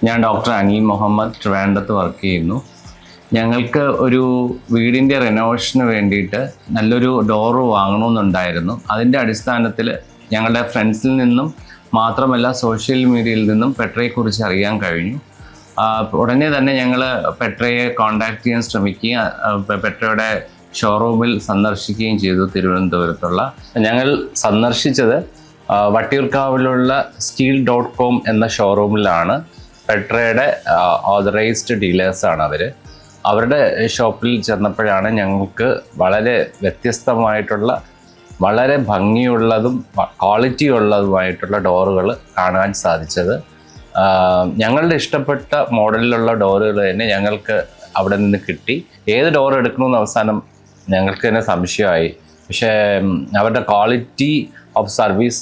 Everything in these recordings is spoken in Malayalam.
ഞാൻ ഡോക്ടർ അനിൽ മുഹമ്മദ് ട്രിവാൻഡ്രത്ത് വർക്ക് ചെയ്യുന്നു. ഞങ്ങൾക്ക് ഒരു വീടിൻ്റെ റിനോവേഷന് വേണ്ടിയിട്ട് നല്ലൊരു ഡോറ് വാങ്ങണമെന്നുണ്ടായിരുന്നു. അതിൻ്റെ അടിസ്ഥാനത്തിൽ ഞങ്ങളുടെ ഫ്രണ്ട്സിൽ നിന്നും മാത്രമല്ല സോഷ്യൽ മീഡിയയിൽ നിന്നും പെട്രയെക്കുറിച്ച് അറിയാൻ കഴിഞ്ഞു. ഉടനെ തന്നെ ഞങ്ങൾ പെട്രയെ കോൺടാക്ട് ചെയ്യാൻ ശ്രമിക്കുകയും പെട്രയുടെ ഷോറൂമിൽ സന്ദർശിക്കുകയും ചെയ്തു. തിരുവനന്തപുരത്തുള്ള ഞങ്ങൾ സന്ദർശിച്ചത് വട്ടിയൂർക്കാവിലുള്ള steel.com എന്ന ഷോറൂമിലാണ്. പെട്രയുടെ ഓതറൈസ്ഡ് ഡീലേഴ്സാണ് അവർ. അവരുടെ ഷോപ്പിൽ ചെന്നപ്പോഴാണ് ഞങ്ങൾക്ക് വളരെ വ്യത്യസ്തമായിട്ടുള്ള വളരെ ഭംഗിയുള്ളതും ക്വാളിറ്റി ഉള്ളതുമായിട്ടുള്ള ഡോറുകൾ കാണാൻ സാധിച്ചത്. ഞങ്ങളുടെ ഇഷ്ടപ്പെട്ട മോഡലിലുള്ള ഡോറുകൾ തന്നെ ഞങ്ങൾക്ക് അവിടെ നിന്ന് കിട്ടി. ഏത് ഡോർ എടുക്കണമെന്ന് അവസാനം ഞങ്ങൾക്ക് തന്നെ സംശയമായി. പക്ഷേ അവരുടെ quality of service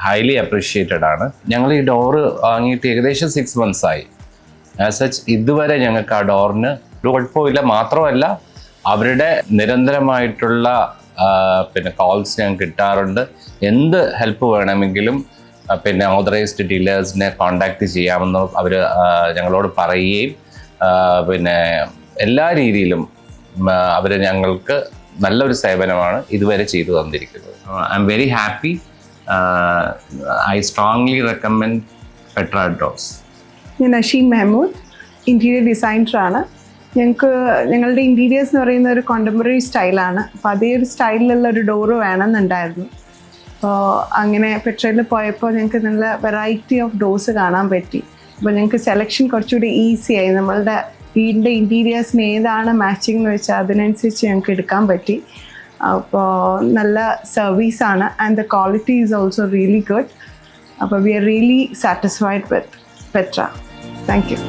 highly appreciated ആണ്. ഞങ്ങൾ ഈ ഡോറ് വാങ്ങിയിട്ട് ഏകദേശം 6 months ആയി. ആസ് സച്ച് ഇതുവരെ ഞങ്ങൾക്ക് ആ ഡോറിന് ഒരു കുഴപ്പമില്ല. മാത്രമല്ല അവരുടെ നിരന്തരമായിട്ടുള്ള കോൾസ് ഞങ്ങൾക്ക് കിട്ടാറുണ്ട്. എന്ത് ഹെൽപ്പ് വേണമെങ്കിലും ഓതറൈസ്ഡ് ഡീലേഴ്സിനെ കോണ്ടാക്ട് ചെയ്യാമെന്ന് അവർ ഞങ്ങളോട് പറയുകയും എല്ലാ രീതിയിലും അവർ ഞങ്ങൾക്ക് നല്ലൊരു സേവനമാണ് ഇതുവരെ ചെയ്തു തന്നിരിക്കുന്നത്. I am very happy. I strongly recommend Petra doors. ഞാൻ നഷീൻ മെഹമ്മൂദ്, ഇൻറ്റീരിയർ ഡിസൈനറാണ്. ഞങ്ങളുടെ ഇൻറ്റീരിയേഴ്സ് എന്ന് പറയുന്ന ഒരു കോണ്ടംപററി സ്റ്റൈലാണ്. അപ്പോൾ അതേ ഒരു സ്റ്റൈലിലുള്ള ഒരു ഡോറ് വേണമെന്നുണ്ടായിരുന്നു. അപ്പോൾ അങ്ങനെ പെട്രയിൽ പോയപ്പോൾ ഞങ്ങൾക്ക് നല്ല വെറൈറ്റി ഓഫ് ഡോർസ് കാണാൻ പറ്റി. അപ്പോൾ ഞങ്ങൾക്ക് സെലക്ഷൻ കുറച്ചുകൂടി ഈസിയായി. നമ്മളുടെ വീടിൻ്റെ ഇൻറ്റീരിയേഴ്സിന് ഏതാണ് മാച്ചിങ് എന്ന് വെച്ചാൽ അതിനനുസരിച്ച് ഞങ്ങൾക്ക് എടുക്കാൻ പറ്റി. അപ്പോൾ നല്ല സർവീസാണ് and the quality is also really good. അപ്പോൾ we are really satisfied with Petra. Thank U.